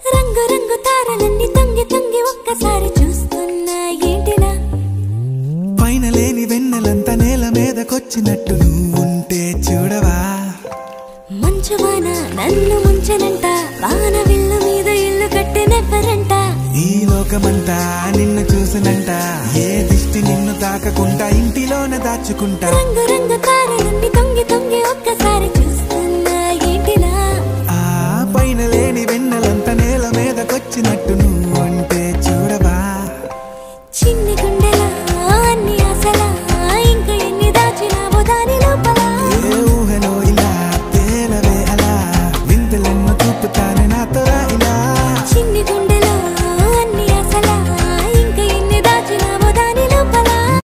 రంగు రంగు తారలన్నీ తొంగి తొంగి ఒక్కసారి చూస్తున్నా ఏంటిలా పైన లేని వెన్నెలంతా నేల మీదకొచ్చినట్టు నువ్వుంటే చూడవా మంచువాన నన్ను ముంచనంట వాన విల్లు మీద ఇల్లు కట్టినెవ్వరంట ఈ లోకమంతా నిన్ను చూసినంట ఏ దిష్టి నిన్ను తాకకుండా ఇంటిలోన దాచుకుంటా రంగు రంగు తారలన్నీ తొంగి తొంగి ఒక్కసారి చూస్తున్నా ఏంటిలా ఆ పైన లేని వెన్నెలంతా నేల మీదకొచ్చినట్టు నువ్వుంటే చూడవా చిన్ని